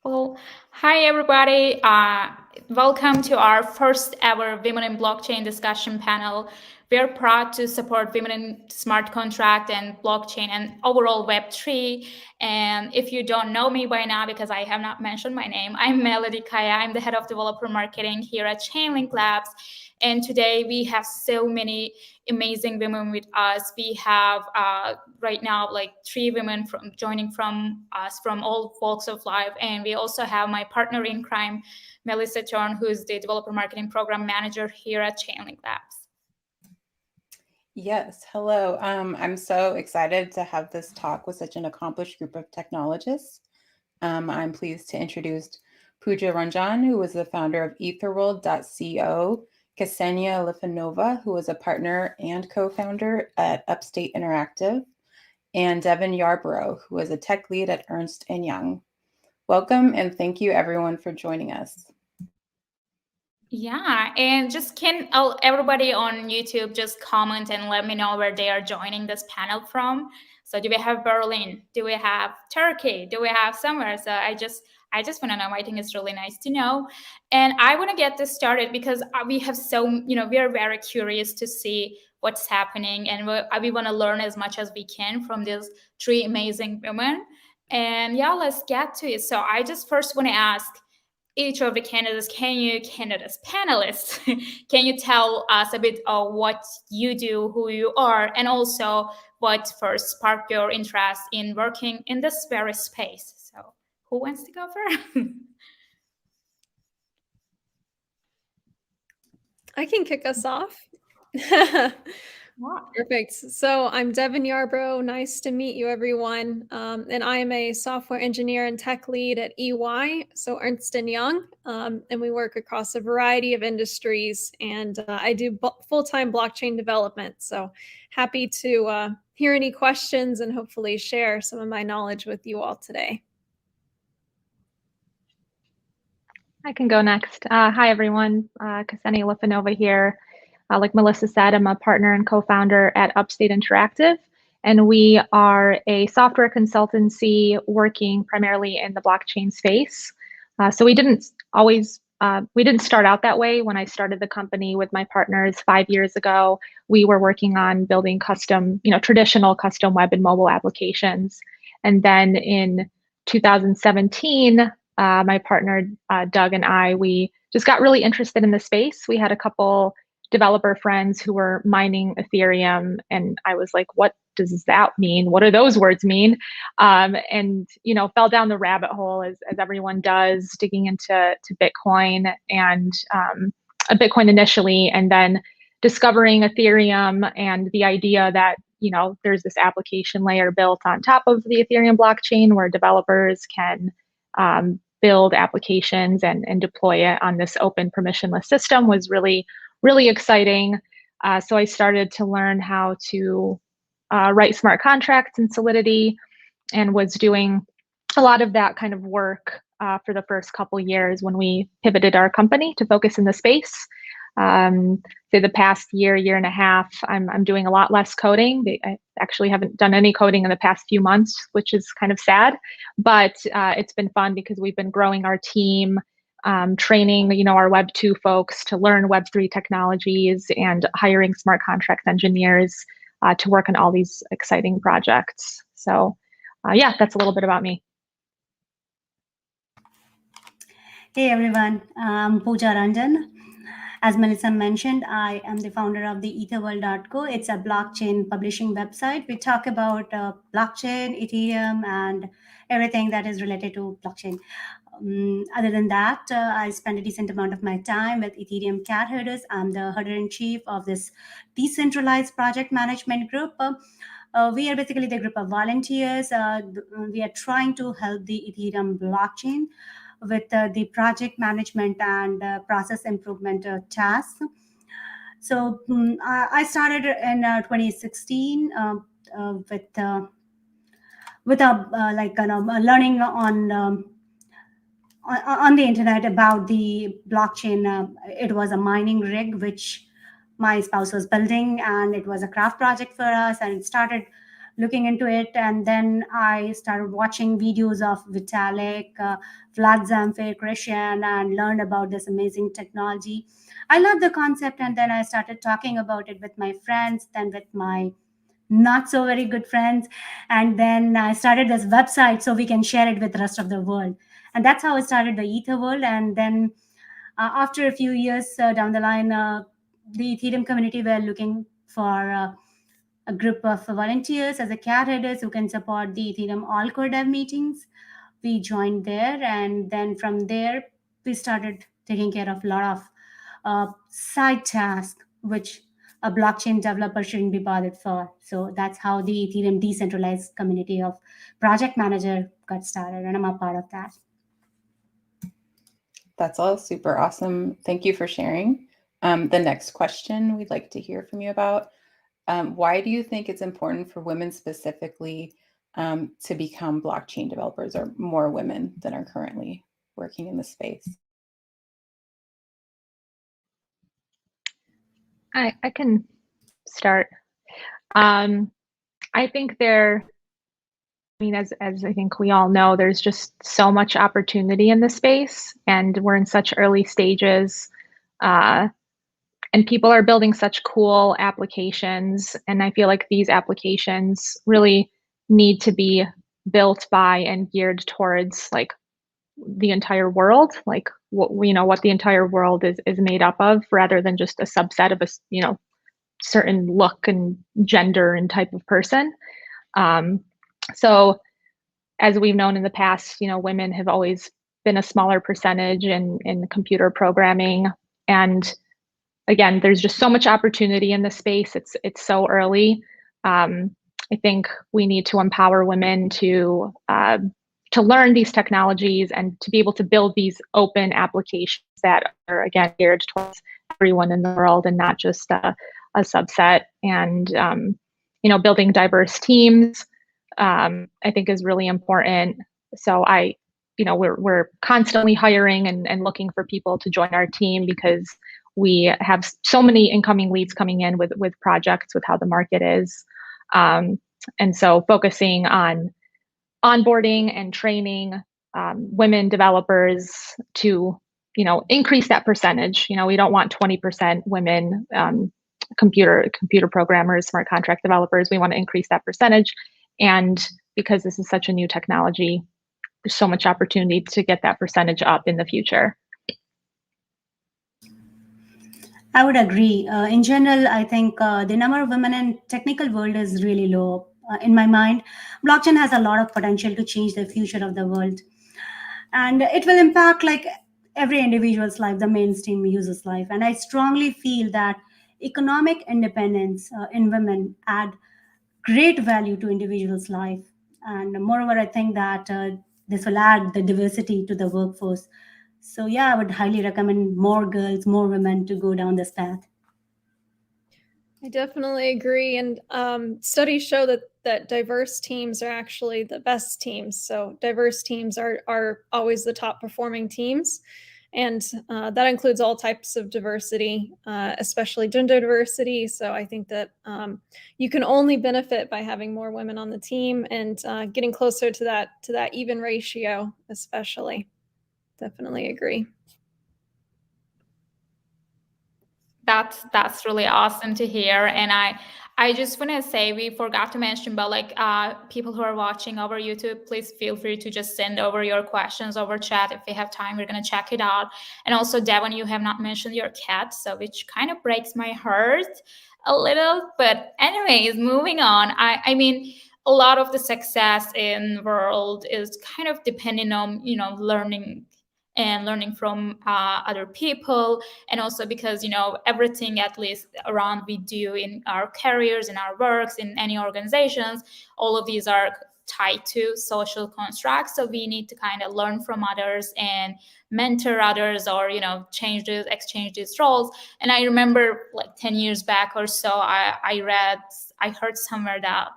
Well, hi everybody. Welcome to our first ever Women in Blockchain discussion panel. We are proud to support women in smart contract and blockchain and overall Web3. And if you don't know me by now, because I have not mentioned my name, I'm Melody Kaya. I'm the head of developer marketing here at Chainlink Labs. And today we have so many amazing women with us. We have right now like 3 women joining from us from all walks of life, and we also have my partner in crime, Melissa Thorne, who is the developer marketing program manager here at Chainlink Labs. Yes, hello. I'm so excited to have this talk with such an accomplished group of technologists. I'm pleased to introduce Pooja Randan, who was the founder of etherworld.co, Casseni Lafinova, who was a partner and co-founder at Upstate Interactive, and Devon Yarbrough, who was a tech lead at Ernst & Young. Welcome, and thank you everyone for joining us. Yeah, and just can everybody on YouTube just comment and let me know where they are joining this panel from. So do we have Berlin? Do we have Turkey? Do we have somewhere? So I just want to know. I think it's really nice to know. And I want to get this started because we have we are very curious to see what's happening, and we want to learn as much as we can from these 3 amazing women. And yeah, let's get to it. So I just first want to ask each of the panelists, can you tell us a bit of what you do, who you are, and also what first sparked your interest in working in this very space? So who wants to go first? I can kick us off. Perfect. So I'm Devon Yarbrough. Nice to meet you, everyone. And I am a software engineer and tech lead at EY, so Ernst & Young. And we work across a variety of industries. And I do full-time blockchain development. So happy to hear any questions and hopefully share some of my knowledge with you all today. I can go next. Hi, everyone. Casseni Lafinova here. Like Melissa said, I'm a partner and co-founder at Upstate Interactive, and we are a software consultancy working primarily in the blockchain space. So we didn't start out that way. When I started the company with my partners 5 years ago, we were working on building traditional custom web and mobile applications. And then in 2017, my partner, Doug, and we just got really interested in the space. We had a couple developer friends who were mining Ethereum, and I was like, what does that mean? What do those words mean? And fell down the rabbit hole as everyone does, digging into Bitcoin and Bitcoin initially, and then discovering Ethereum and the idea that there's this application layer built on top of the Ethereum blockchain where developers can build applications and deploy it on this open permissionless system was really exciting. So I started to learn how to write smart contracts in Solidity, and was doing a lot of that kind of work for the first couple years when we pivoted our company to focus in the space. Say the past year and a half, I'm doing a lot less coding. I actually haven't done any coding in the past few months, which is kind of sad, but it's been fun because we've been growing our team, training, our Web 2 folks to learn Web 3 technologies, and hiring smart contract engineers to work on all these exciting projects. So yeah, that's a little bit about me. Hey everyone, I'm Pooja Randan. As Melissa mentioned, I am the founder of the etherworld.co. It's a blockchain publishing website. We talk about blockchain, Ethereum, and everything that is related to blockchain. Other than that, I spend a decent amount of my time with Ethereum cat herders. I'm the herder-in-chief of this decentralized project management group. We are basically the group of volunteers. We are trying to help the Ethereum blockchain with the project management and process improvement tasks. So I started in 2016 with learning on the internet about the blockchain. It was a mining rig which my spouse was building, and it was a craft project for us, and it started looking into it, and then I started watching videos of Vitalik, Vlad Zamfir, Christian, and learned about this amazing technology. I love the concept, and then I started talking about it with my friends, then with my not so very good friends, and then I started this website so we can share it with the rest of the world. And that's how I started the Ether World. And then after a few years down the line, the Ethereum community were looking for a group of volunteers as a cat headers who can support the Ethereum all-core dev meetings. We joined there, and then from there we started taking care of a lot of side tasks which a blockchain developer shouldn't be bothered for. So that's how the Ethereum decentralized community of project manager got started, and I'm a part of that. That's all super awesome. Thank you for sharing. The next question we'd like to hear from you about, why do you think it's important for women specifically to become blockchain developers, or more women than are currently working in the space? I can start. I think as I think we all know, there's just so much opportunity in the space, and we're in such early stages, and people are building such cool applications. And I feel like these applications really need to be built by and geared towards like the entire world, like what the entire world is made up of, rather than just a subset of a certain look and gender and type of person. So as we've known in the past, women have always been a smaller percentage in computer programming. And again, there's just so much opportunity in the space. It's so early. I think we need to empower women to learn these technologies and to be able to build these open applications that are, again, geared towards everyone in the world and not just a subset. And building diverse teams, I think, is really important. So we're constantly hiring and looking for people to join our team, because we have so many incoming leads coming in with projects, with how the market is. And so focusing on onboarding and training women developers to increase that percentage. We don't want 20% women computer programmers, smart contract developers. We want to increase that percentage. And because this is such a new technology, there's so much opportunity to get that percentage up in the future. I would agree. In general, I think the number of women in technical world is really low. In my mind, blockchain has a lot of potential to change the future of the world, and it will impact like every individual's life, the mainstream user's life. And I strongly feel that economic independence in women add great value to individuals' life. And moreover, I think that this will add the diversity to the workforce. So yeah, I would highly recommend more girls, more women to go down this path. I definitely agree. And studies show that diverse teams are actually the best teams. So diverse teams are always the top performing teams. And that includes all types of diversity, especially gender diversity. So I think that you can only benefit by having more women on the team and getting closer to that even ratio, especially. Definitely agree. That's really awesome to hear. And I just want to say, we forgot to mention, but people who are watching over YouTube, please feel free to just send over your questions over chat. If we have time, we're going to check it out. And also, Devon, you have not mentioned your cat, so which kind of breaks my heart a little. But anyways, moving on. I mean, a lot of the success in the world is kind of depending on, learning from other people, and also because everything, at least around we do in our careers, in our works, in any organizations, all of these are tied to social constructs. So we need to kind of learn from others and mentor others, or exchange these roles. And I remember 10 years back or so, I heard somewhere that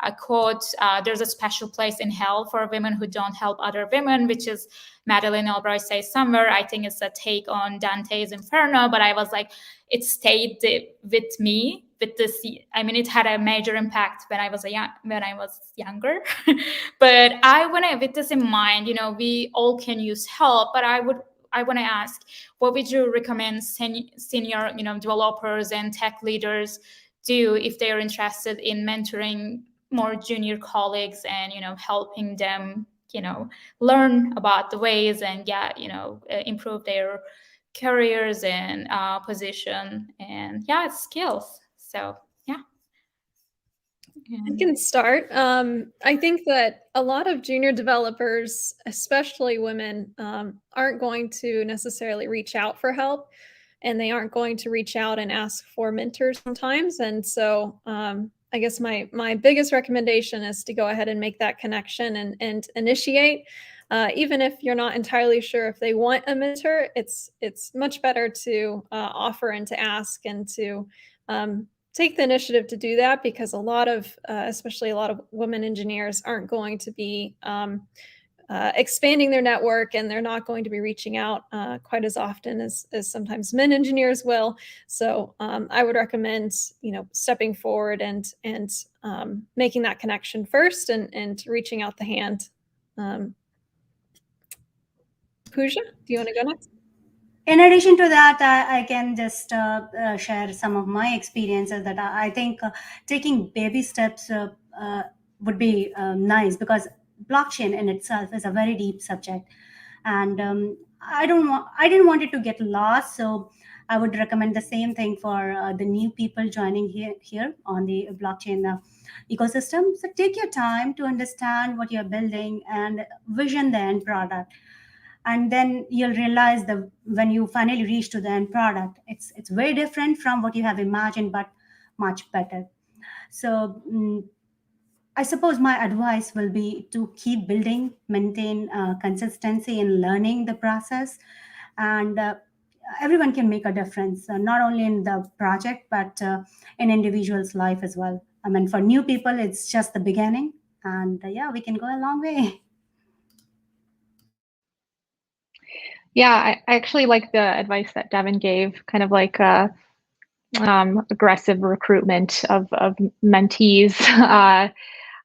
a quote, there's a special place in hell for women who don't help other women, which is Madeleine Albright says somewhere. I think it's a take on Dante's Inferno, but I was like, it stayed with me with this. I mean, it had a major impact when I was younger. But I want to, with this in mind, we all can use help, but I want to ask, what would you recommend senior, developers and tech leaders do if they are interested in mentoring more junior colleagues and, helping them, learn about the ways and improve their careers and position and skills. So I can start. I think that a lot of junior developers, especially women, aren't going to necessarily reach out for help, and they aren't going to reach out and ask for mentors sometimes. And so I guess my biggest recommendation is to go ahead and make that connection and initiate. Even if you're not entirely sure if they want a mentor, it's much better to offer and to ask and to take the initiative to do that, because a lot of, especially a lot of women engineers aren't going to be expanding their network, and they're not going to be reaching out quite as often as sometimes men engineers will. So I would recommend, stepping forward and making that connection first and reaching out the hand. Pooja, do you want to go next? In addition to that, I can just share some of my experiences that I think taking baby steps would be nice, because blockchain in itself is a very deep subject, and I didn't want it to get lost. So I would recommend the same thing for the new people joining here on the blockchain ecosystem. So take your time to understand what you're building and vision the end product. And then you'll realize that when you finally reach to the end product, it's very different from what you have imagined, but much better. So I suppose my advice will be to keep building, maintain consistency in learning the process, and everyone can make a difference, not only in the project, but in individual's life as well. I mean, for new people, it's just the beginning, and we can go a long way. Yeah, I actually like the advice that Devon gave, kind of like aggressive recruitment of mentees.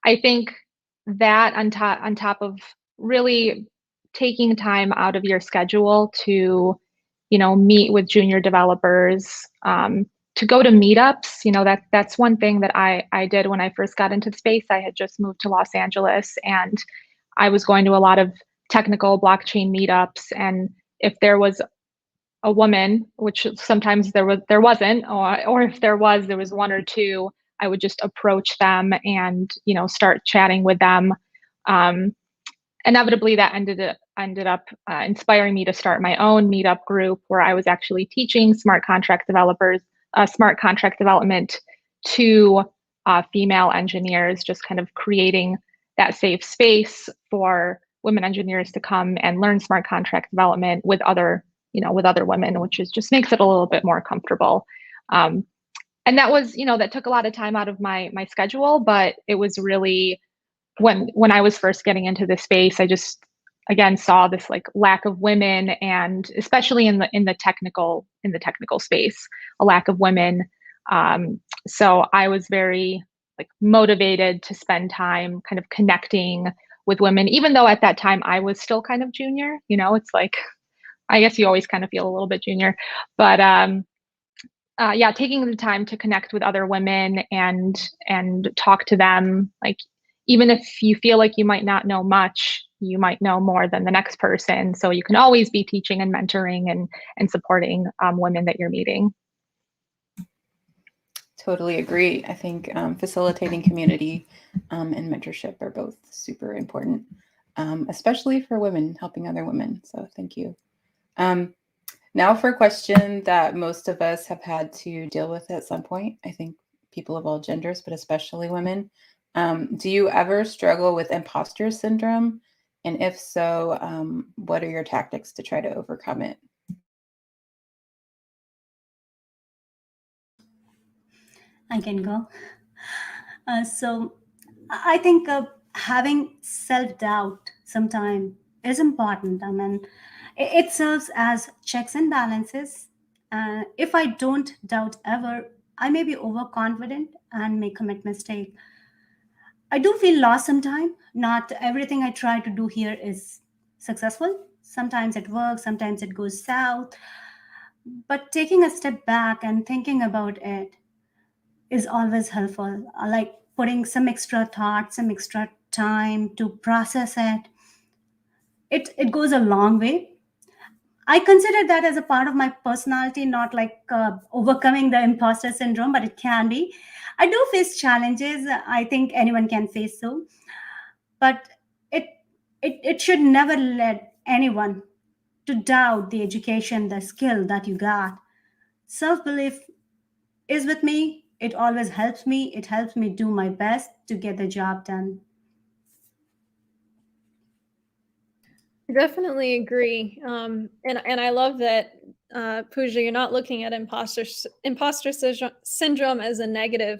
I think that on top of really taking time out of your schedule to, meet with junior developers, to go to meetups, that's one thing that I did when I first got into the space. I had just moved to Los Angeles, and I was going to a lot of technical blockchain meetups, and if there was a woman, which sometimes there wasn't, or if there was one or two, I would just approach them and start chatting with them. Inevitably, that ended up inspiring me to start my own meetup group, where I was actually teaching smart contract development to female engineers, just kind of creating that safe space for women engineers to come and learn smart contract development with other women, which just makes it a little bit more comfortable. And that was, that took a lot of time out of my schedule, but it was really when I was first getting into this space, I just again saw this like lack of women, and especially in the technical space, a lack of women. So I was very motivated to spend time kind of connecting with women, even though at that time I was still kind of junior. It's like, I guess you always kind of feel a little bit junior, but taking the time to connect with other women and talk to them, even if you feel like you might not know much, you might know more than the next person. So you can always be teaching and mentoring and supporting women that you're meeting. Totally agree. I think facilitating community and mentorship are both super important, especially for women, helping other women. So thank you. Now for a question that most of us have had to deal with at some point. I think people of all genders, but especially women. Do you ever struggle with imposter syndrome? And if so, what are your tactics to try to overcome it? I can go. So I think having self-doubt sometimes is important. I mean, it serves as checks and balances. If I don't doubt ever, I may be overconfident and may commit mistake. I do feel lost sometimes. Not everything I try to do here is successful. Sometimes it works, sometimes it goes south. But taking a step back and thinking about it is always helpful. Like putting some extra thought, some extra time to process it. It goes a long way. I consider that as a part of my personality, not like overcoming the imposter syndrome, but it can be. I do face challenges. I think anyone can face so, but it it should never let anyone to doubt the education, the skill that you got. Self belief is with me. It always helps me. It helps me do my best to get the job done. I definitely agree. And I love that, Pooja, you're not looking at imposter syndrome as a negative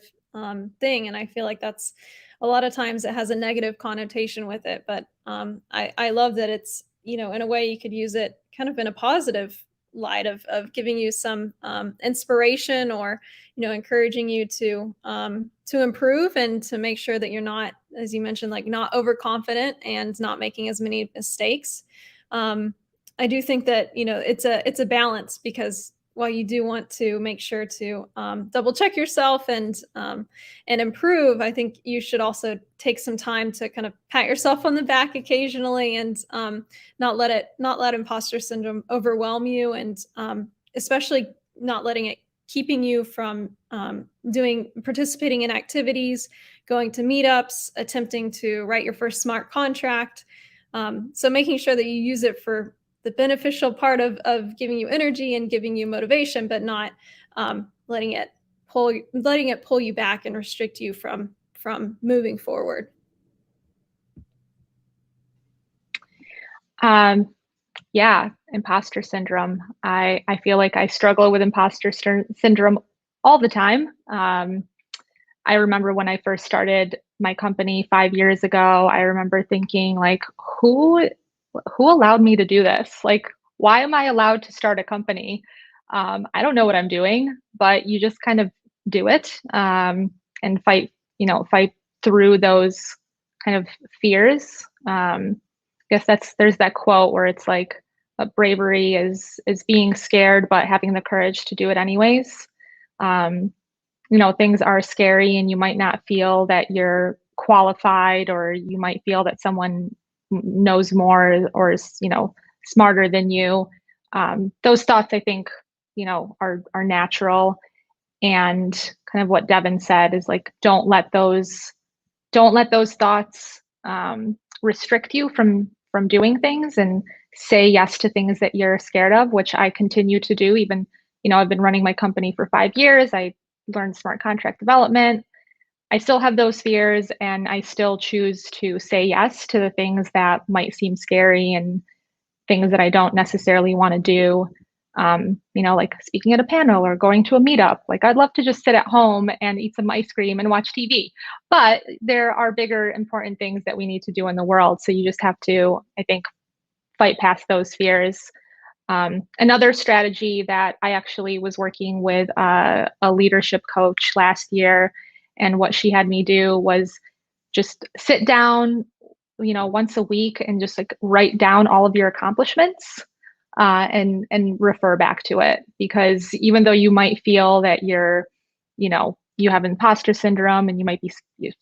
thing. And I feel like that's a lot of times it has a negative connotation with it. But I love that it's, in a way you could use it kind of in a positive light of giving you some inspiration, or encouraging you to improve and to make sure that you're not, as you mentioned, like not overconfident and not making as many mistakes. I do think that it's a balance, because while you do want to make sure to double check yourself and improve, I think you should also take some time to kind of pat yourself on the back occasionally, and not let imposter syndrome overwhelm you, and especially not letting it keeping you from participating in activities, going to meetups, attempting to write your first smart contract. So making sure that you use it for the beneficial part of giving you energy and giving you motivation, but not letting it pull you back and restrict you from moving forward. Yeah, imposter syndrome. I feel like I struggle with imposter syndrome all the time. I remember when I first started my company 5 years ago, I remember thinking, like, who allowed me to do this? Like, why am I allowed to start a company? I don't know what I'm doing, but you just kind of do it, and fight through those kind of fears. I guess there's that quote where it's like, bravery is being scared but having the courage to do it anyways. Things are scary, and you might not feel that you're qualified, or you might feel that someone knows more or is smarter than you. Those thoughts, I think, are natural. And kind of what Devon said is, like, don't let those thoughts restrict you from doing things, and say yes to things that you're scared of, which I continue to do. Even, I've been running my company for 5 years. I learned smart contract development. I still have those fears, and I still choose to say yes to the things that might seem scary and things that I don't necessarily want to do. Like speaking at a panel or going to a meetup. Like, I'd love to just sit at home and eat some ice cream and watch TV. But there are bigger, important things that we need to do in the world. So you just have to, I think, fight past those fears. Another strategy that I actually was working with a leadership coach last year, and what she had me do was just sit down, once a week, and just like write down all of your accomplishments, and refer back to it. Because even though you might feel that you have imposter syndrome and you might be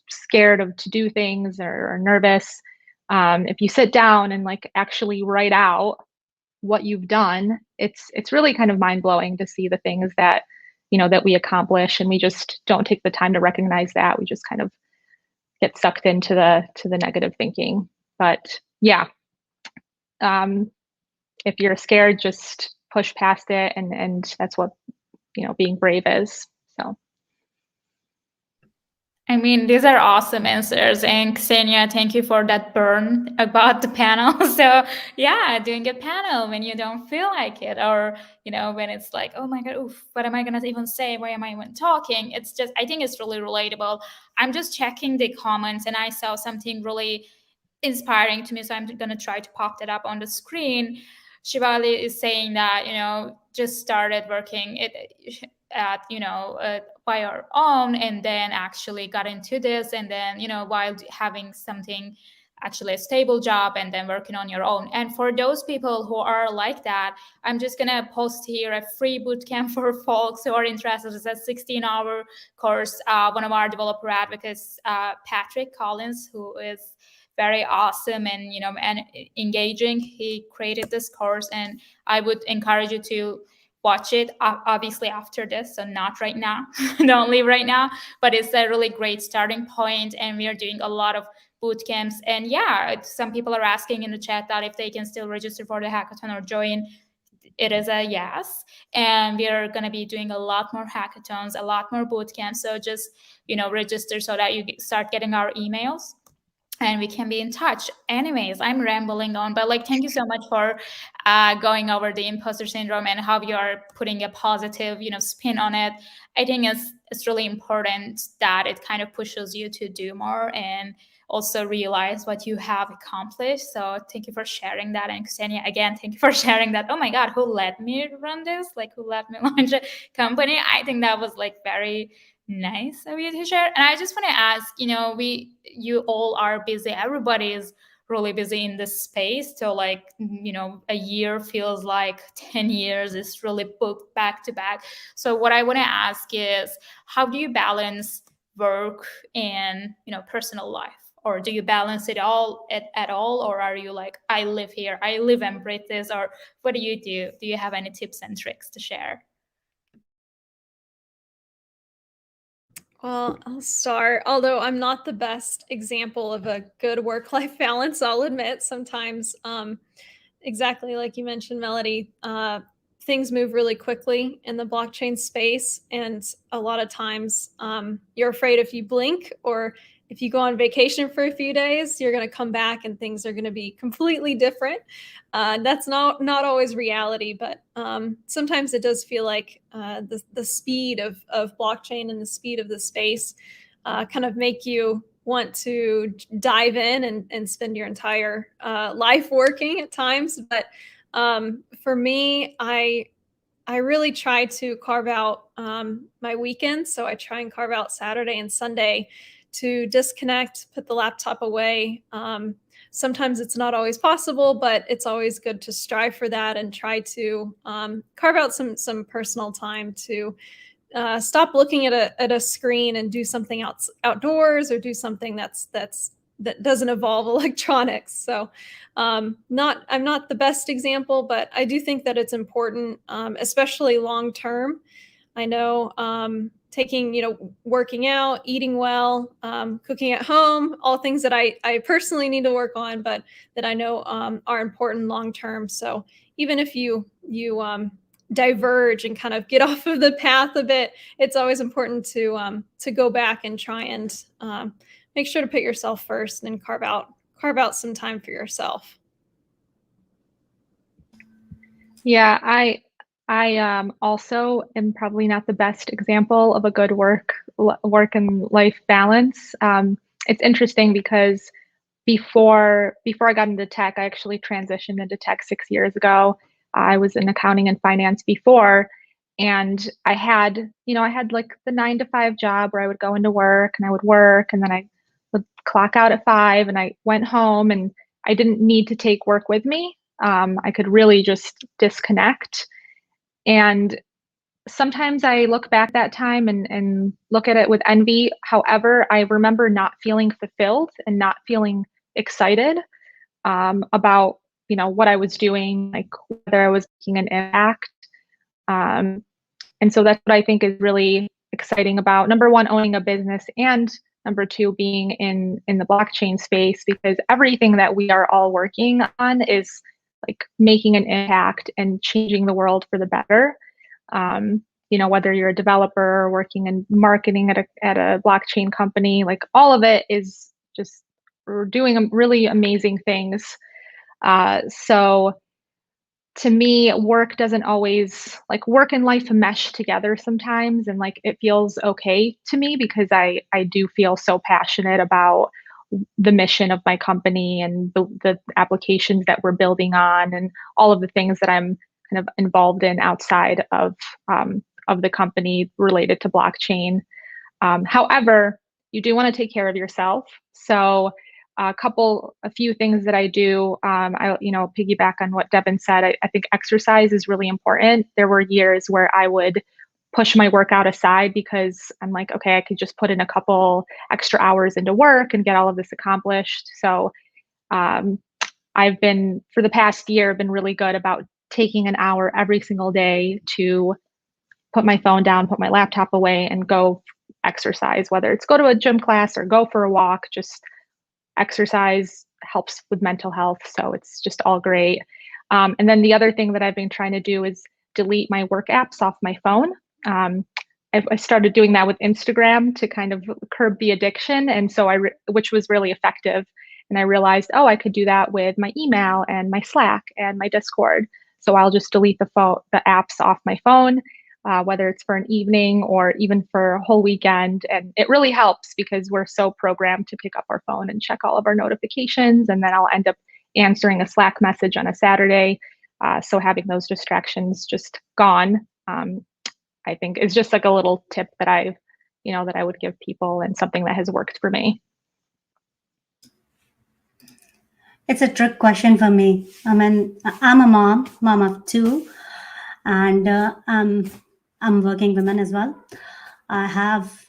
scared to do things, or nervous, if you sit down and like actually write out what you've done, it's really kind of mind-blowing to see the things that that we accomplish, and we just don't take the time to recognize that. We just kind of get sucked into the negative thinking. But yeah, if you're scared, just push past it, and that's what being brave is. So I mean, these are awesome answers. And Kseniya, thank you for that burn about the panel. So yeah, doing a panel when you don't feel like it, or, when it's like, oh my God, oof, what am I going to even say? Why am I even talking? It's just, I think it's really relatable. I'm just checking the comments and I saw something really inspiring to me. So I'm going to try to pop that up on the screen. Shivali is saying that, just started working at, by our own, and then actually got into this. And then, while having something, actually a stable job, and then working on your own. And for those people who are like that, I'm just going to post here a free bootcamp for folks who are interested. It's a 16-hour course. One of our developer advocates, Patrick Collins, who is very awesome and and engaging, he created this course, and I would encourage you to watch it, obviously after this, so not right now. Don't leave right now, but it's a really great starting point, and we are doing a lot of boot camps. And yeah, some people are asking in the chat that if they can still register for the hackathon or join. It is a yes, and we are going to be doing a lot more hackathons, a lot more boot camps. So just register so that you start getting our emails, and we can be in touch. Anyways, I'm rambling on, but thank you so much for going over the imposter syndrome and how you are putting a positive, spin on it. I think it's really important that it kind of pushes you to do more and also realize what you have accomplished. So thank you for sharing that. And Kseniya, again, thank you for sharing that. Oh my God, who let me run this? Who let me launch a company? I think that was very nice of you to share. And I just want to ask, you all are busy. Everybody is really busy in this space. So a year feels like 10 years. It's really booked back to back. So what I want to ask is, how do you balance work and, personal life? Or do you balance it all at all? Or are you I live here, I live and breathe this? Or what do you do? Do you have any tips and tricks to share? Well, I'll start. Although I'm not the best example of a good work-life balance, I'll admit sometimes, exactly like you mentioned, Melody, things move really quickly in the blockchain space. And a lot of times you're afraid if you blink or if you go on vacation for a few days, you're going to come back and things are going to be completely different. That's not always reality, but sometimes it does feel like the speed of blockchain and the speed of the space kind of make you want to dive in and spend your entire life working at times. But for me, I really try to carve out my weekends. So I try and carve out Saturday and Sunday to disconnect, put the laptop away. Sometimes it's not always possible, but it's always good to strive for that and try to carve out some personal time to stop looking at a screen and do something outdoors, or do something that doesn't involve electronics. So I'm not the best example, but I do think that it's important, especially long term. I know working out, eating well, cooking at home, all things that I personally need to work on, but that I know are important long term. So even if you diverge and kind of get off of the path a bit, it's always important to go back and try and make sure to put yourself first and carve out some time for yourself. Yeah, I also am probably not the best example of a good work and life balance. It's interesting because before I got into tech, I actually transitioned into tech 6 years ago. I was in accounting and finance before, and I had like the 9-to-5 job where I would go into work and I would work, and then I would clock out at 5 and I went home, and I didn't need to take work with me. I could really just disconnect. And sometimes I look back that time and look at it with envy. However, I remember not feeling fulfilled and not feeling excited about what I was doing, like whether I was making an impact. And so that's what I think is really exciting about, number one, owning a business, and number two, being in the blockchain space, because everything that we are all working on is like making an impact and changing the world for the better. whether you're a developer or working in marketing at a blockchain company, like all of it is just doing really amazing things. So to me, work doesn't always, like, work and life mesh together sometimes, and like it feels okay to me because I do feel so passionate about the mission of my company and the applications that we're building on and all of the things that I'm kind of involved in outside of the company related to blockchain. However, you do want to take care of yourself. So a few things that I do, I piggyback on what Devon said. I think exercise is really important. There were years where I would push my workout aside because I'm like, okay, I could just put in a couple extra hours into work and get all of this accomplished. So for the past year, been really good about taking an hour every single day to put my phone down, put my laptop away, and go exercise, whether it's go to a gym class or go for a walk. Just exercise helps with mental health. So it's just all great. And then the other thing that I've been trying to do is delete my work apps off my phone. I started doing that with Instagram to kind of curb the addiction. And so which was really effective. And I realized, I could do that with my email and my Slack and my Discord. So I'll just delete the apps off my phone, whether it's for an evening or even for a whole weekend. And it really helps because we're so programmed to pick up our phone and check all of our notifications. And then I'll end up answering a Slack message on a Saturday. So having those distractions just gone, I think is just like a little tip that I would give people and something that has worked for me. It's a trick question for me. I mean, I'm a mom of two, and I'm working woman as well. I have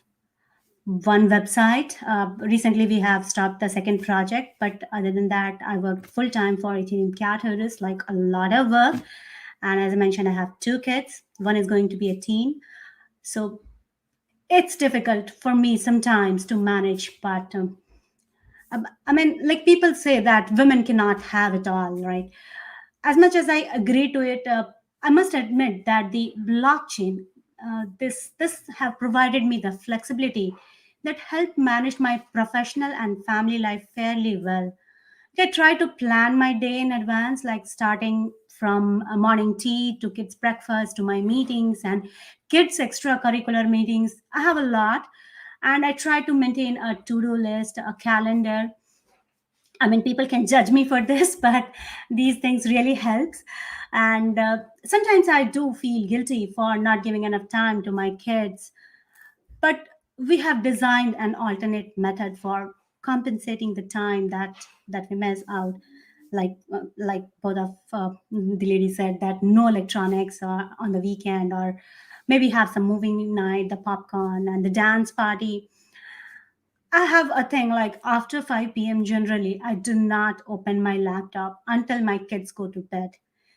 one website. Recently, we have stopped the second project, but other than that, I worked full time for Ethereum Catalyst, like a lot of work. And as I mentioned, I have two kids. One is going to be a teen. So it's difficult for me sometimes to manage, but I mean, like people say that women cannot have it all, right? As much as I agree to it, I must admit that the blockchain, this have provided me the flexibility that helped manage my professional and family life fairly well. I try to plan my day in advance, like starting from a morning tea to kids' breakfast to my meetings and kids' extracurricular meetings. I have a lot, and I try to maintain a to-do list, a calendar. I mean, people can judge me for this, but these things really helps. And sometimes I do feel guilty for not giving enough time to my kids. But we have designed an alternate method for compensating the time that we miss out. Like both of the ladies said, that no electronics on the weekend, or maybe have some movie night, the popcorn and the dance party. I have a thing like after 5 p.m. generally, I do not open my laptop until my kids go to bed.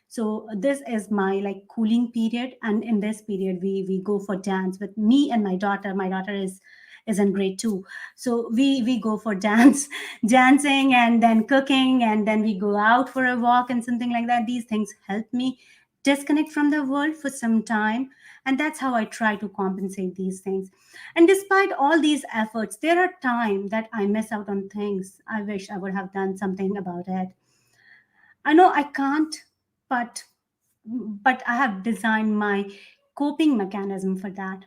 So this is my like cooling period, and in this period we go for dance with me and my daughter. My daughter is in grade 2, so we go for dancing, and then cooking, and then we go out for a walk and something like that. These things help me disconnect from the world for some time, and that's how I try to compensate these things. And despite all these efforts, there are times that I miss out on things I wish I would have done something about it. I know I can't, but I have designed my coping mechanism for that.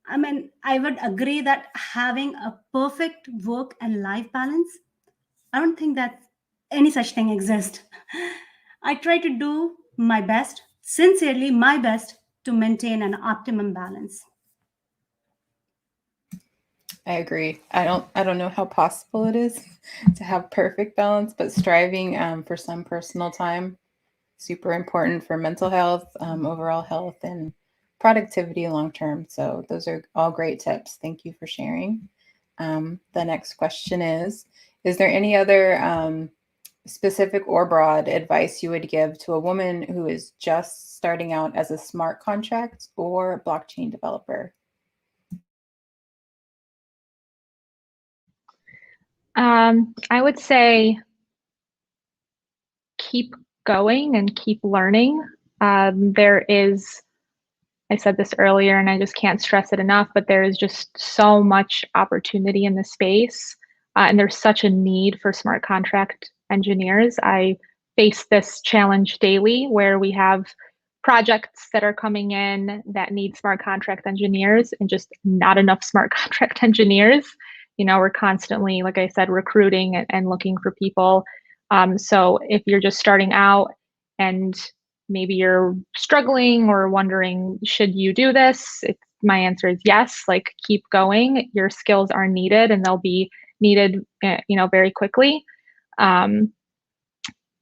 I mean, I would agree that having a perfect work and life balance, I don't think that any such thing exists. I try to do my best, sincerely my best, to maintain an optimum balance. I agree. I don't know how possible it is to have perfect balance, but striving for some personal time, super important for mental health, overall health, and productivity long term. So those are all great tips. Thank you for sharing. The next question is there any other specific or broad advice you would give to a woman who is just starting out as a smart contract or blockchain developer? I would say keep going and keep learning. There is I said this earlier and I just can't stress it enough, but there is just so much opportunity in the space. And there's such a need for smart contract engineers. I face this challenge daily where we have projects that are coming in that need smart contract engineers and just not enough smart contract engineers. We're constantly, like I said, recruiting and looking for people. So if you're just starting out and maybe you're struggling or wondering, should you do this? My answer is yes. Like, keep going. Your skills are needed and they'll be needed, very quickly.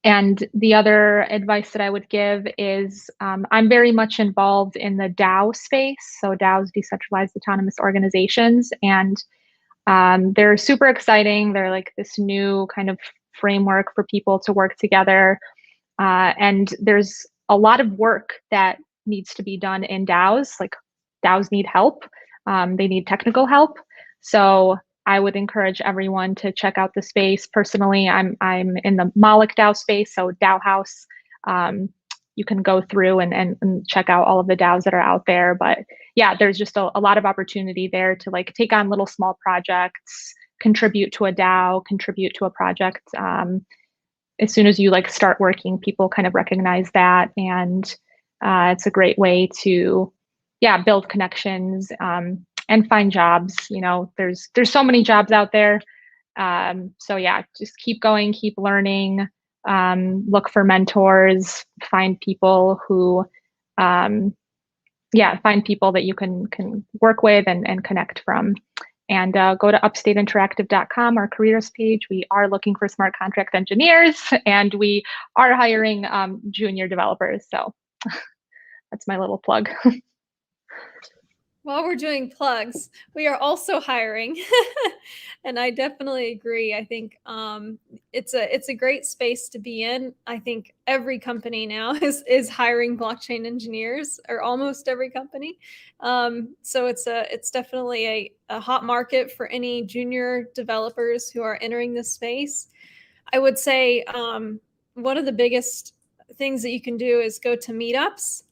And the other advice that I would give is I'm very much involved in the DAO space. So DAOs, decentralized autonomous organizations, and they're super exciting. They're like this new kind of framework for people to work together. And there's a lot of work that needs to be done in DAOs. Like, DAOs need help. They need technical help. So I would encourage everyone to check out the space. Personally, I'm in the Moloch DAO space, so DAO House. You can go through and check out all of the DAOs that are out there. But yeah, there's just a lot of opportunity there to like take on little small projects, contribute to a DAO, contribute to a project. As soon as you like start working, people kind of recognize that, and it's a great way to, build connections and find jobs. There's so many jobs out there. So yeah, just keep going, keep learning, look for mentors, find people who, find people that you can work with and connect from. And go to upstateinteractive.com, our careers page. We are looking for smart contract engineers, and we are hiring junior developers. So that's my little plug. While we're doing plugs, we are also hiring, and I definitely agree. I think it's a great space to be in. I think every company now is hiring blockchain engineers, or almost every company. So it's definitely a hot market for any junior developers who are entering this space. I would say one of the biggest things that you can do is go to meetups.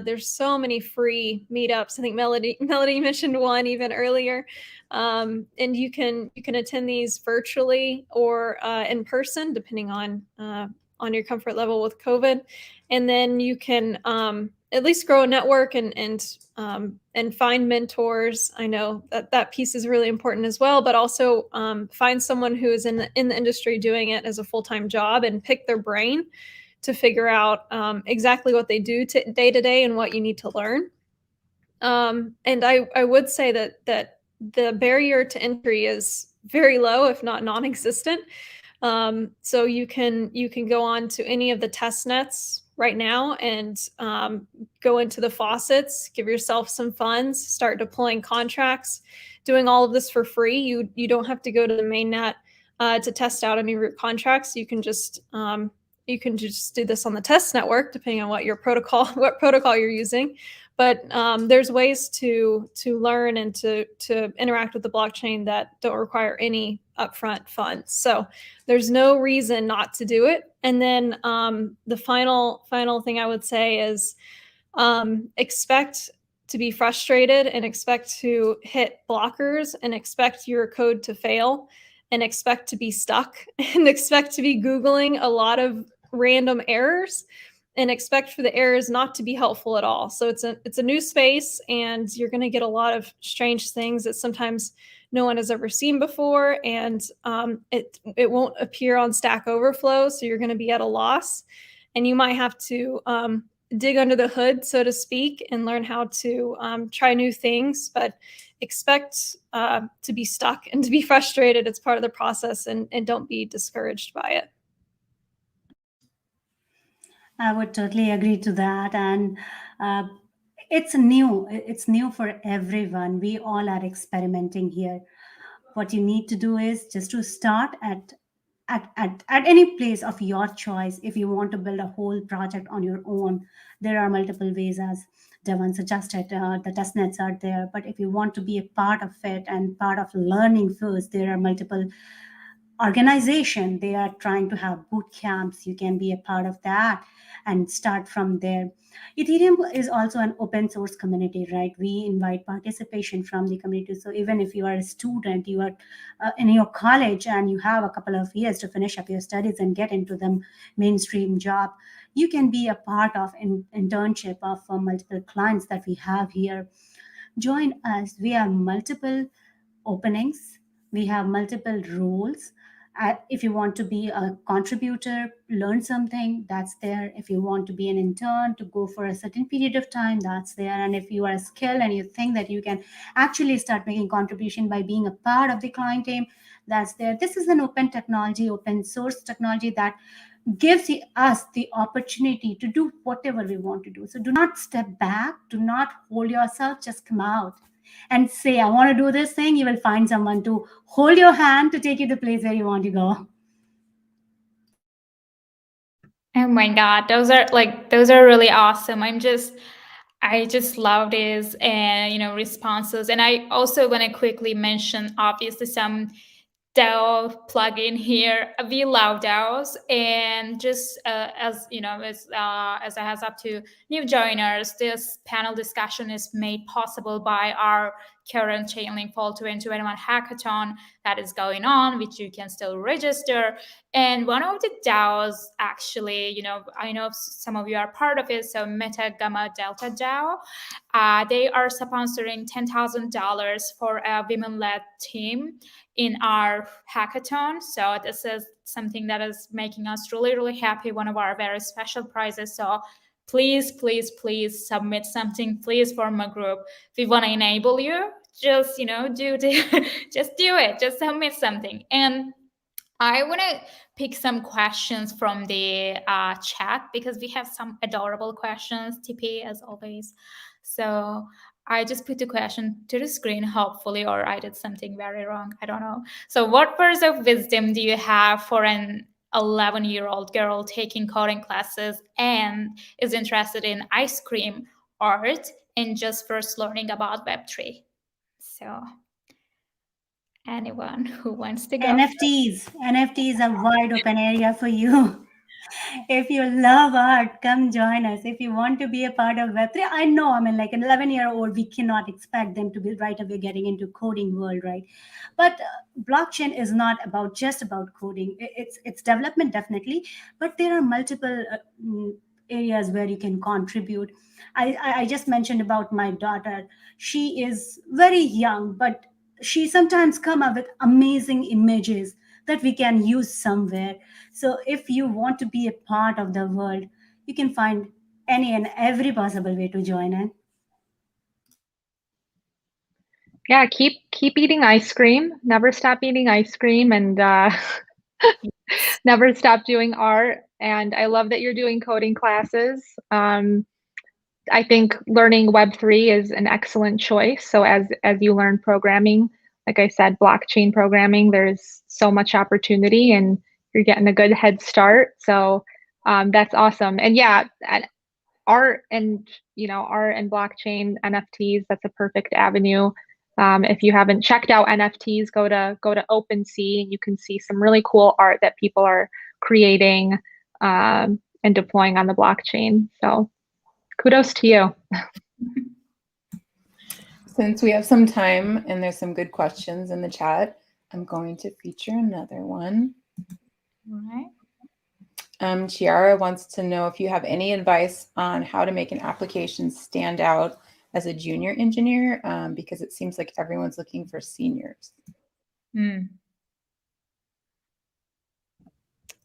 There's so many free meetups. I think Melody mentioned one even earlier, and you can attend these virtually or in person, depending on your comfort level with COVID. And then you can at least grow a network and find mentors. I know that piece is really important as well, but also find someone who is in the industry doing it as a full-time job and pick their brain to figure out exactly what they do day to day and what you need to learn. And I would say that the barrier to entry is very low, if not non-existent. So you can go on to any of the test nets right now and go into the faucets, give yourself some funds, start deploying contracts, doing all of this for free. You don't have to go to the main net to test out any root contracts. You can just do this on the test network, depending on what protocol you're using. But there's ways to learn and to interact with the blockchain that don't require any upfront funds. So there's no reason not to do it. And then the final thing I would say is expect to be frustrated and expect to hit blockers and expect your code to fail and expect to be stuck and expect to be Googling a lot of random errors and expect for the errors not to be helpful at all. So it's a new space, and you're going to get a lot of strange things that sometimes no one has ever seen before, and it won't appear on Stack Overflow, so you're going to be at a loss, and you might have to dig under the hood, so to speak, and learn how to try new things, but expect to be stuck and to be frustrated. It's part of the process, and don't be discouraged by it. I would totally agree to that. And it's new for everyone. We all are experimenting here. What you need to do is just to start at any place of your choice. If you want to build a whole project on your own, there are multiple ways, as Devon suggested. The testnets are there. But if you want to be a part of it and part of learning first, there are multiple organization, they are trying to have boot camps. You can be a part of that and start from there. Ethereum is also an open source community, right? We invite participation from the community. So even if you are a student, you are in your college and you have a couple of years to finish up your studies and get into the mainstream job, you can be a part of an internship of multiple clients that we have here. Join us. We have multiple openings. We have multiple roles. If you want to be a contributor, learn something, that's there. If you want to be an intern to go for a certain period of time, that's there. And if you are skilled and you think that you can actually start making contribution by being a part of the client team, that's there. This is an open technology, open source technology that gives us the opportunity to do whatever we want to do. So do not step back, do not hold yourself, just come out and say, I want to do this thing. You will find someone to hold your hand to take you to the place where you want to go. Oh my God, those are really awesome. I just love these and responses. And I also want to quickly mention obviously some DAO plugin here. We love DAOs, and just as as a heads up to new joiners, this panel discussion is made possible by our current Chainlink Fall 2021 hackathon that is going on, which you can still register. And one of the DAOs, actually, I know some of you are part of it. So Meta Gamma Delta DAO, they are sponsoring $10,000 for a women-led team in our hackathon. So this is something that is making us really, really happy. One of our very special prizes. So please, please, please submit something. Please form a group. We want to enable you. Just, just do it. Just submit something. And I want to pick some questions from the chat because we have some adorable questions, TP, as always. So I just put the question to the screen, hopefully, or I did something very wrong. I don't know. So what words of wisdom do you have for an 11-year-old girl taking coding classes and is interested in ice cream art and just first learning about Web3? So anyone who wants to go? NFTs are wide open area for you. If you love art, come join us. If you want to be a part of Web3, I know, like an 11-year-old, we cannot expect them to be right away getting into coding world, right? But blockchain is not just about coding. It's development, definitely, but there are multiple areas where you can contribute. I just mentioned about my daughter. She is very young, but she sometimes come up with amazing images that we can use somewhere. So if you want to be a part of the world, you can find any and every possible way to join in. Yeah, keep eating ice cream. Never stop eating ice cream, and never stop doing art. And I love that you're doing coding classes. I think learning Web3 is an excellent choice. So as you learn programming, like I said, blockchain programming, there's so much opportunity and you're getting a good head start. So that's awesome. And yeah, art and blockchain NFTs, that's a perfect avenue. If you haven't checked out NFTs, go to OpenSea and you can see some really cool art that people are creating and deploying on the blockchain. So kudos to you. Since we have some time and there's some good questions in the chat, I'm going to feature another one. All right. Chiara wants to know if you have any advice on how to make an application stand out as a junior engineer, because it seems like everyone's looking for seniors.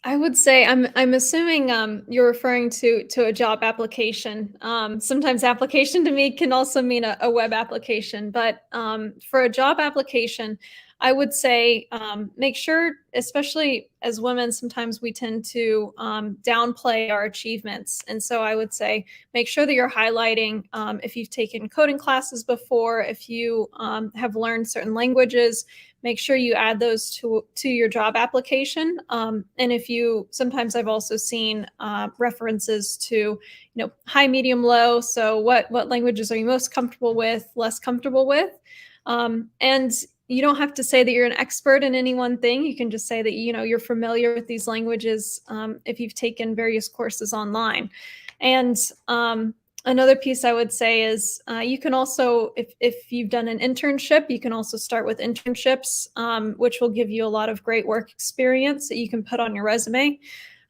I would say I'm assuming you're referring to a job application. Sometimes application to me can also mean a web application, but for a job application, I would say make sure, especially as women, sometimes we tend to downplay our achievements. And so I would say make sure that you're highlighting if you've taken coding classes before, if you have learned certain languages, make sure you add those to your job application. And if you, sometimes I've also seen references to, high, medium, low. So what languages are you most comfortable with, less comfortable with? And you don't have to say that you're an expert in any one thing. You can just say that, you know, you're familiar with these languages if you've taken various courses online. And another piece I would say is you can also, if you've done an internship, you can also start with internships, which will give you a lot of great work experience that you can put on your resume.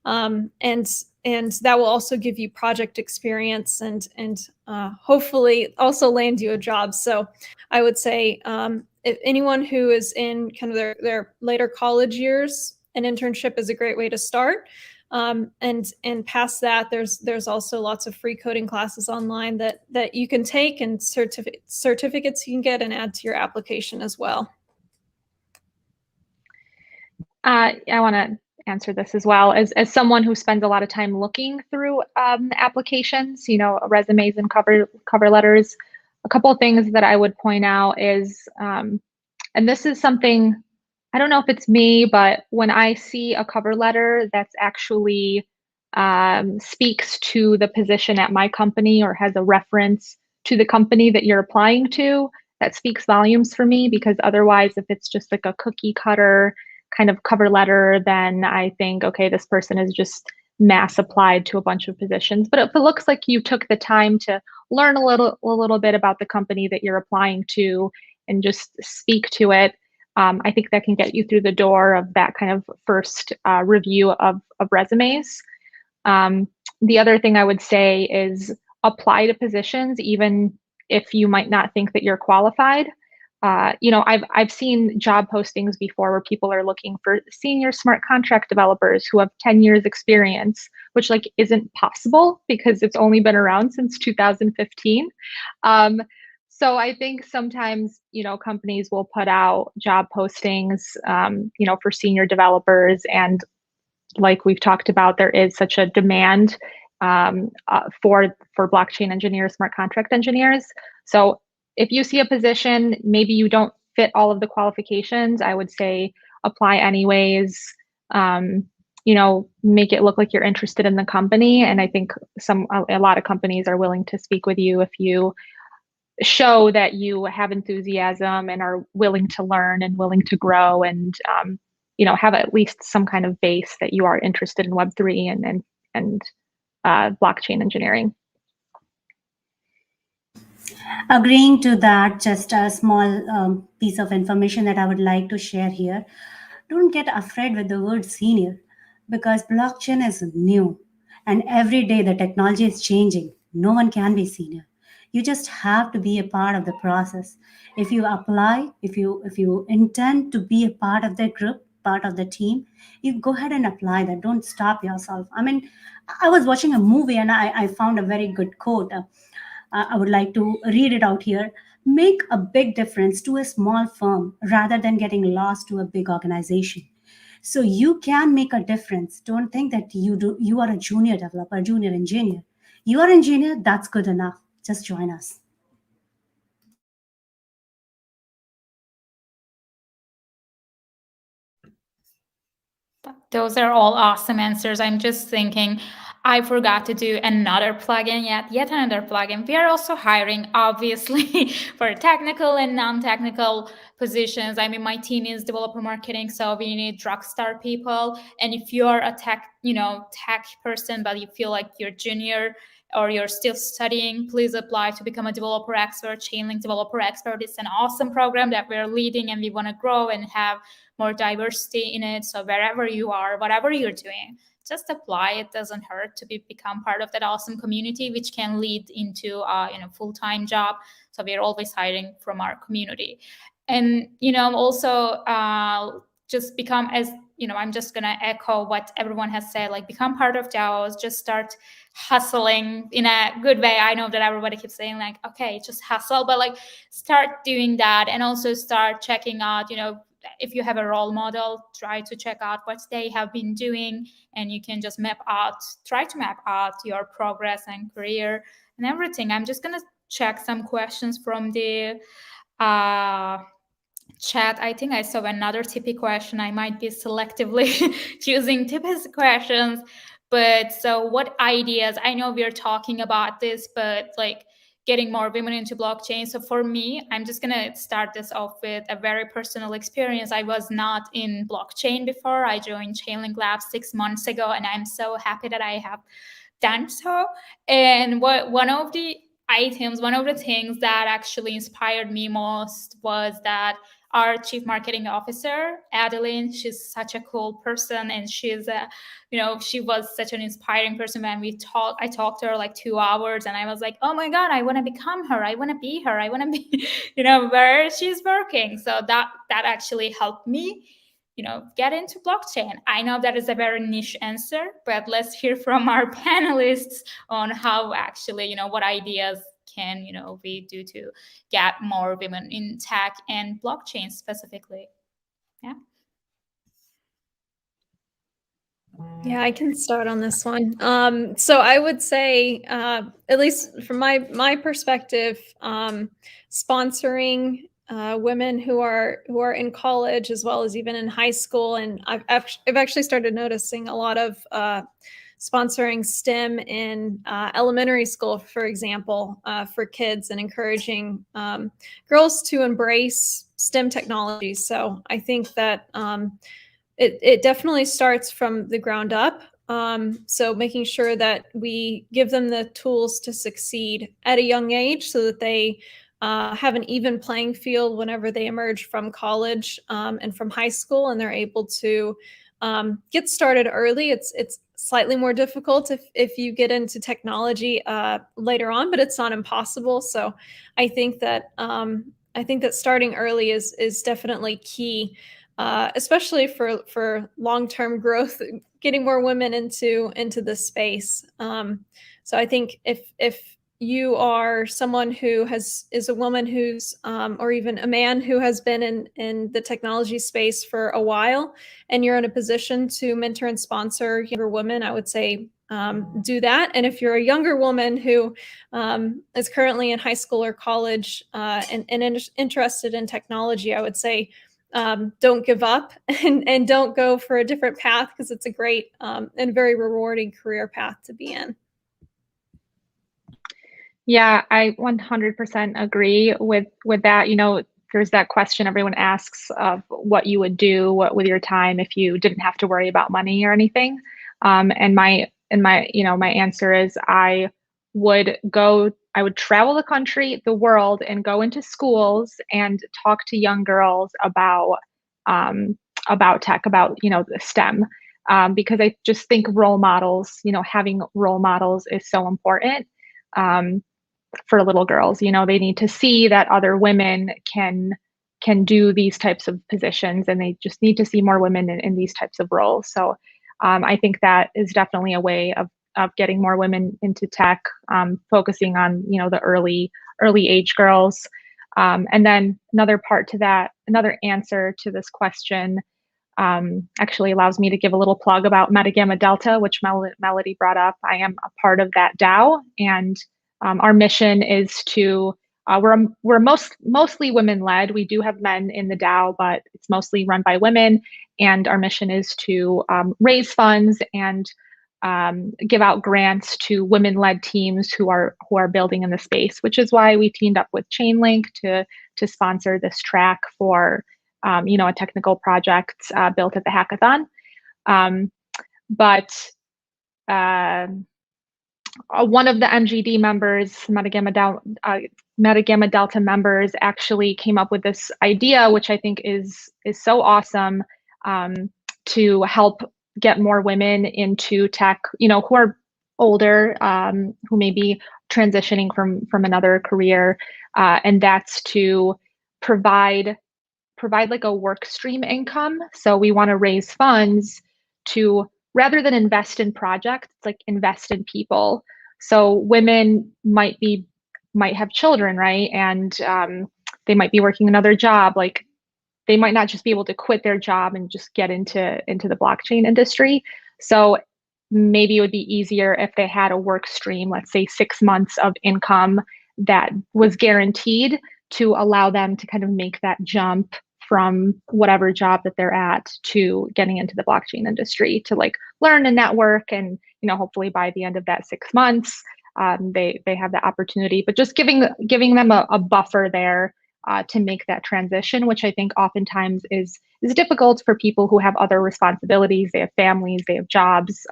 And that will also give you project experience and hopefully also land you a job. So I would say if anyone who is in kind of their later college years, an internship is a great way to start. And past that, there's also lots of free coding classes online that you can take, and certificates you can get and add to your application as well. I want to answer this as well. As someone who spends a lot of time looking through applications, you know, resumes and cover letters, a couple of things that I would point out is, and this is something, I don't know if it's me, but when I see a cover letter that's actually speaks to the position at my company or has a reference to the company that you're applying to, that speaks volumes for me, because otherwise, if it's just like a cookie cutter kind of cover letter, then I think, okay, this person is just mass applied to a bunch of positions. But if it looks like you took the time to learn a little bit about the company that you're applying to and just speak to it, I think that can get you through the door of that kind of first review of resumes. The other thing I would say is apply to positions, even if you might not think that you're qualified. You know, I've seen job postings before where people are looking for senior smart contract developers who have 10 years experience, which like isn't possible because it's only been around since 2015. So I think sometimes, you know, companies will put out job postings, you know, for senior developers, and like we've talked about, there is such a demand for blockchain engineers, smart contract engineers. So if you see a position, maybe you don't fit all of the qualifications, I would say apply anyways. You know, make it look like you're interested in the company. And I think a lot of companies are willing to speak with you if you show that you have enthusiasm and are willing to learn and willing to grow, and you know, have at least some kind of base that you are interested in Web3 and blockchain engineering. Agreeing to that, just a small piece of information that I would like to share here. Don't get afraid with the word senior, because blockchain is new and every day the technology is changing. No one can be senior. You just have to be a part of the process. If you apply, if you intend to be a part of the group, part of the team, you go ahead and apply that. Don't stop yourself. I mean, I was watching a movie and I found a very good quote. I would like to read it out here. Make a big difference to a small firm rather than getting lost to a big organization. So you can make a difference. Don't think that you are a junior developer, junior engineer. You are an engineer, that's good enough. Just join us. Those are all awesome answers. I'm just thinking, I forgot to do another plugin yet another plugin. We are also hiring, obviously, for technical and non-technical positions. I mean, my team is developer marketing, so we need rockstar people. And if you're a tech person, but you feel like you're junior or you're still studying, please apply to become a developer expert. Chainlink Developer Expert is an awesome program that we're leading, and we want to grow and have more diversity in it. So wherever you are, whatever you're doing, just apply. It doesn't hurt to become part of that awesome community, which can lead into full-time job. So we're always hiring from our community. And also just become, as I'm just gonna echo what everyone has said, like become part of DAOs. Just start hustling in a good way. I know that everybody keeps saying like, okay, just hustle, but like start doing that, and also start checking out, if you have a role model, try to check out what they have been doing, and you can just try to map out your progress and career and everything. I'm just gonna check some questions from the chat. I think I saw another Tippy question. I might be selectively choosing Tippy's questions. But so what ideas, I know we're talking about this, but like getting more women into blockchain. So for me, I'm just going to start this off with a very personal experience. I was not in blockchain before. I joined Chainlink Labs 6 months ago, and I'm so happy that I have done so. And one of the things that actually inspired me most was that our chief marketing officer, Adeline, she's such a cool person, and she's she was such an inspiring person. When I talked to her like 2 hours, and I was like, oh my God, I want to become her. I want to be her. I want to be, where she's working. So that actually helped me, get into blockchain. I know that is a very niche answer, but let's hear from our panelists on how actually, what ideas can, we do to get more women in tech and blockchain specifically. Yeah. Yeah, I can start on this one. So I would say, at least from my perspective, sponsoring women who are in college as well as even in high school, and I've actually started noticing a lot of sponsoring STEM in elementary school, for example, for kids, and encouraging girls to embrace STEM technologies. So I think that it definitely starts from the ground up. So making sure that we give them the tools to succeed at a young age so that they have an even playing field whenever they emerge from college and from high school, and they're able to get started early. It's slightly more difficult if you get into technology later on, but it's not impossible. So I think that starting early is definitely key. Especially for long-term growth, getting more women into this space. So I think if you are someone who is a woman who's or even a man who has been in the technology space for a while, and you're in a position to mentor and sponsor younger women, I would say do that. And if you're a younger woman who is currently in high school or college and interested in technology, I would say don't give up and don't go for a different path, because it's a great and very rewarding career path to be in. Yeah, I 100% agree with that. There's that question everyone asks of what you would do with your time if you didn't have to worry about money or anything. And my answer is I would travel the country, the world, and go into schools and talk to young girls about tech, about the STEM, because I just think role models, having role models is so important for little girls. They need to see that other women can do these types of positions, and they just need to see more women in these types of roles. So I think that is definitely a way of getting more women into tech, focusing on the early age girls. And then another part to that, another answer to this question actually allows me to give a little plug about Meta Gamma Delta, which Melody brought up. I am a part of that DAO, and our mission is to we're mostly women-led. We do have men in the DAO, but it's mostly run by women. And our mission is to raise funds and give out grants to women-led teams who are building in the space, which is why we teamed up with Chainlink to sponsor this track for a technical project built at the hackathon. But one of the MGD members, Meta Gamma Delta members, actually came up with this idea, which I think is so awesome, to help get more women into tech, who are older, who may be transitioning from another career, and that's to provide like a work stream income. So we want to raise funds to, rather than invest in projects, like invest in people. So women might have children, right? And they might be working another job. Like they might not just be able to quit their job and just get into the blockchain industry. So maybe it would be easier if they had a work stream, let's say 6 months of income that was guaranteed, to allow them to kind of make that jump from whatever job that they're at to getting into the blockchain industry, to like learn and network, and hopefully by the end of that 6 months they have the opportunity. But just giving them a buffer there to make that transition, which I think oftentimes is difficult for people who have other responsibilities. They have families, they have jobs.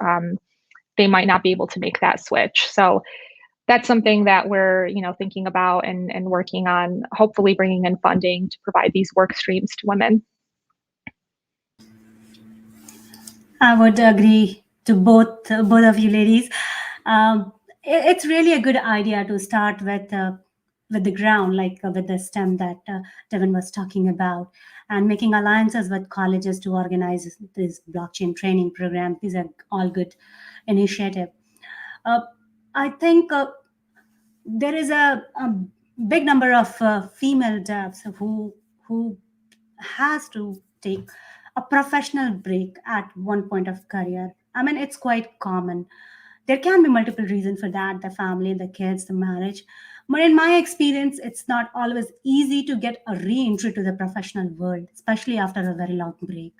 They might not be able to make that switch. So that's something that we're thinking about and working on, hopefully bringing in funding to provide these work streams to women. I would agree to both of you ladies. It's really a good idea to start with the ground, like with the STEM that Devon was talking about, and making alliances with colleges to organize this blockchain training program. These are all good initiative. I think there is a big number of female devs who has to take a professional break at one point of career. I mean, it's quite common. There can be multiple reasons for that: the family, the kids, the marriage. But in my experience, it's not always easy to get a re-entry to the professional world, especially after a very long break.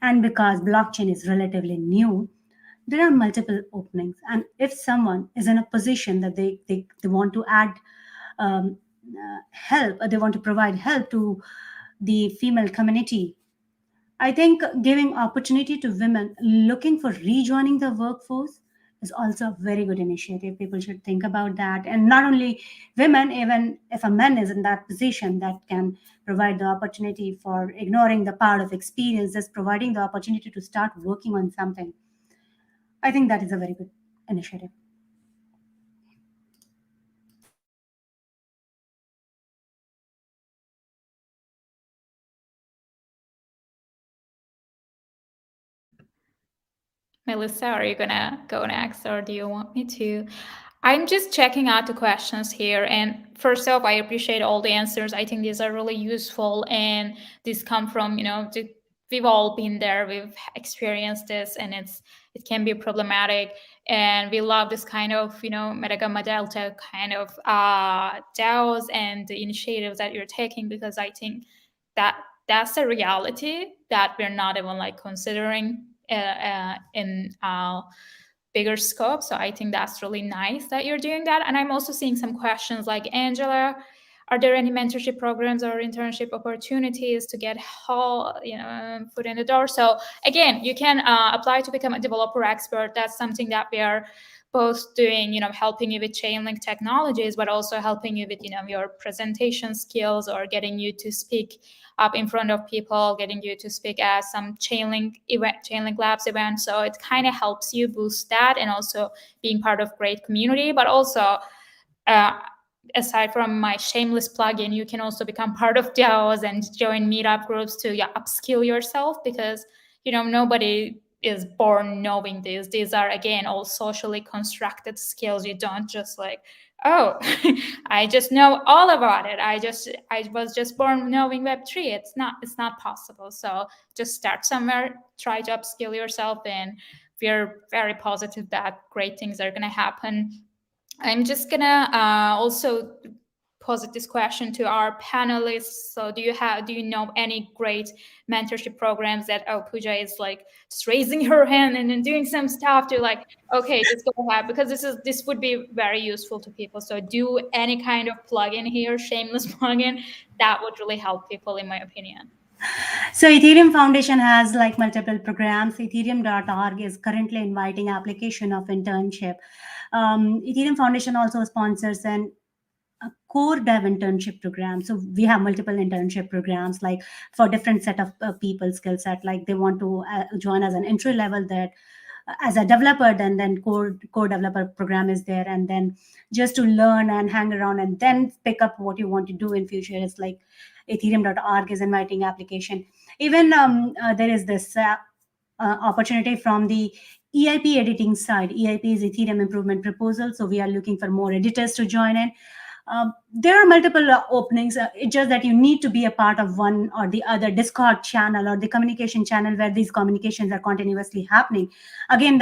And because blockchain is relatively new, there are multiple openings. And if someone is in a position that they want to add help, or they want to provide help to the female community, I think giving opportunity to women looking for rejoining the workforce is also a very good initiative. People should think about that. And not only women, even if a man is in that position, that can provide the opportunity for ignoring the part of experience, just providing the opportunity to start working on something. I think that is a very good initiative. Melissa, are you gonna go next, or do you want me to? I'm just checking out the questions here, and first off, I appreciate all the answers. I think these are really useful, and these come from we've all been there, we've experienced this, and it can be problematic. And we love this kind of Metagama Delta kind of DAOs and the initiatives that you're taking, because I think that's a reality that we're not even considering in bigger scope. So I think that's really nice that you're doing that. And I'm also seeing some questions like, Angela, are there any mentorship programs or internship opportunities to get foot in the door? So again, you can apply to become a developer expert. That's something that we are both doing, helping you with Chainlink technologies, but also helping you with, your presentation skills, or getting you to speak up in front of people, getting you to speak at some Chainlink Labs event. So it kind of helps you boost that, and also being part of great community. But also, aside from my shameless plug-in, you can also become part of DAOs and join meetup groups to upskill yourself, because nobody is born knowing this. These are, again, all socially constructed skills. You don't just oh, I just know all about it. I was just born knowing Web3. It's not possible. So just start somewhere, try to upskill yourself, and we're very positive that great things are going to happen. I'm just going to also posit this question to our panelists. So do you know any great mentorship programs that Pooja is just raising her hand and then doing some stuff to okay, just go ahead, because this would be very useful to people. So do any kind of plugin here, shameless plugin, that would really help people, in my opinion. So Ethereum Foundation has multiple programs. Ethereum.org is currently inviting application of internship. Ethereum Foundation also sponsors a core dev internship program. So we have multiple internship programs for different set of people skill set. They want to join as an entry level, that as a developer, then core developer program is there, and then just to learn and hang around and then pick up what you want to do in future. It's Ethereum.org is inviting application. Even there is this opportunity from the EIP editing side. EIP is Ethereum Improvement Proposal. So we are looking for more editors to join in. There are multiple openings. It's just that you need to be a part of one or the other Discord channel or the communication channel where these communications are continuously happening. Again,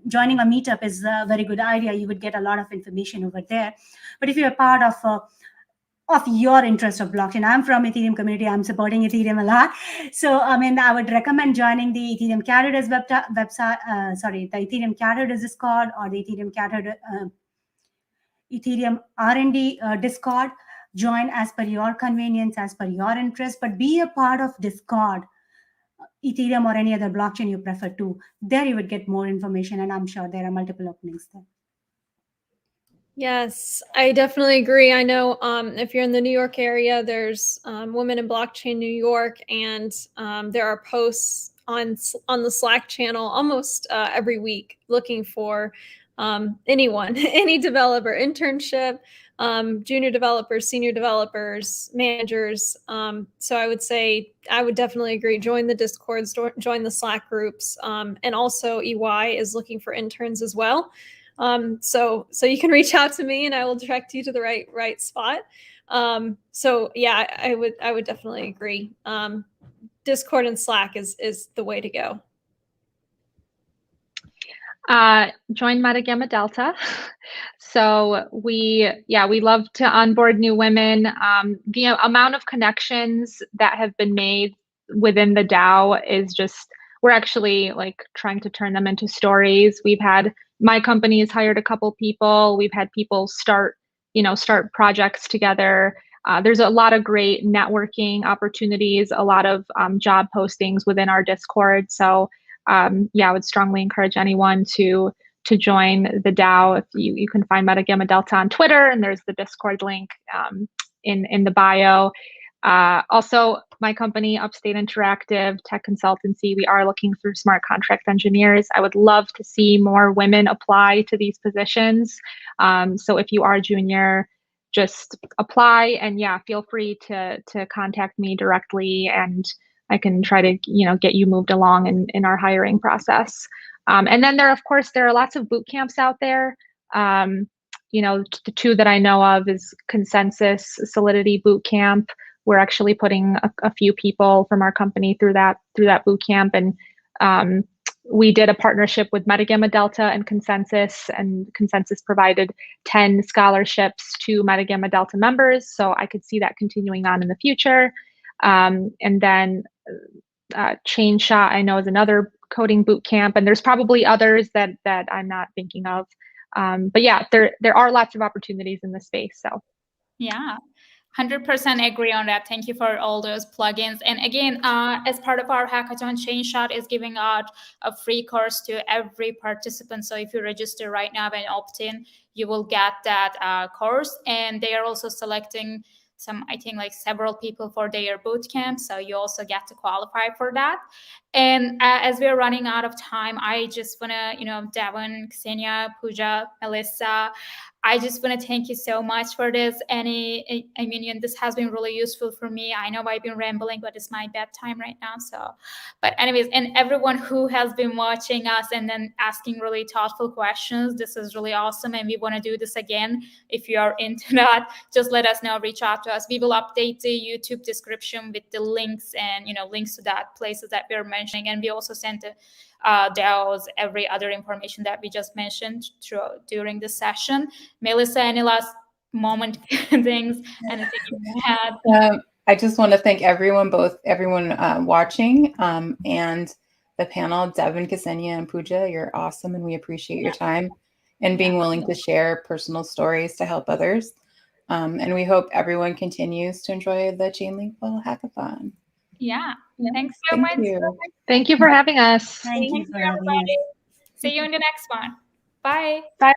joining a meetup is a very good idea. You would get a lot of information over there. But if you're a part of your interest of blockchain, I'm from Ethereum community, I'm supporting Ethereum a lot. So I would recommend joining the Ethereum Caterers website. The Ethereum Caterers Discord or the Ethereum Caterers Ethereum R&D Discord. Join as per your convenience, as per your interest, but be a part of Discord, Ethereum or any other blockchain you prefer to. There you would get more information, and I'm sure there are multiple openings there. Yes, I definitely agree. I know if you're in the New York area, there's Women in Blockchain New York, and there are posts on the Slack channel almost every week looking for anyone, any developer, internship, junior developers, senior developers, managers. So I would say I would definitely agree. Join the Discords, join the Slack groups, and also EY is looking for interns as well. So you can reach out to me and I will direct you to the right spot. So yeah, I would definitely agree. Discord and Slack is the way to go. Join Meta Gamma Delta. So we love to onboard new women. The amount of connections that have been made within the DAO is just, we're actually like trying to turn them into stories. My company has hired a couple people. We've had people start projects together. There's a lot of great networking opportunities, a lot of job postings within our Discord. So I would strongly encourage anyone to join the DAO. If you can find Meta Gamma Delta on Twitter, and there's the Discord link in the bio. Also, my company, Upstate Interactive Tech Consultancy, we are looking for smart contract engineers. I would love to see more women apply to these positions. So if you are junior, just apply, and feel free to contact me directly, and I can try to get you moved along in our hiring process. And then there are lots of boot camps out there. The two that I know of is Consensus Solidity Boot Camp. We're actually putting a few people from our company through that boot camp, and we did a partnership with Meta Gamma Delta and Consensus provided 10 scholarships to Meta Gamma Delta members. So I could see that continuing on in the future. And then Chain Shot, I know, is another coding boot camp, and there's probably others that I'm not thinking of. But yeah, there are lots of opportunities in this space. So yeah. 100% agree on that. Thank you for all those plugins. And again, as part of our hackathon, ChainShot is giving out a free course to every participant. So if you register right now and opt in, you will get that course. And they are also selecting several people for their boot camp. So you also get to qualify for that. And as we're running out of time, I just want to, Devon, Kseniya, Pooja, Melissa, I just want to thank you so much for this. This has been really useful for me. I know I've been rambling, but it's my bedtime right now. But anyways, and everyone who has been watching us and then asking really thoughtful questions, this is really awesome. And we want to do this again. If you are into that, just let us know, reach out to us. We will update the YouTube description with the links and, links to that places that we're mentioning. And we also sent DAOs, every other information that we just mentioned during the session. Melissa, any last moment things, anything you had? I just want to thank everyone watching and the panel. Devon, Kseniya, and Pooja, you're awesome, and we appreciate your time and being willing to share personal stories to help others. And we hope everyone continues to enjoy the Chainlink Fall Hackathon. Yeah. Thanks so much. Thank you for having us. Thank you for having everybody. us. See you in the next one. Bye. Bye.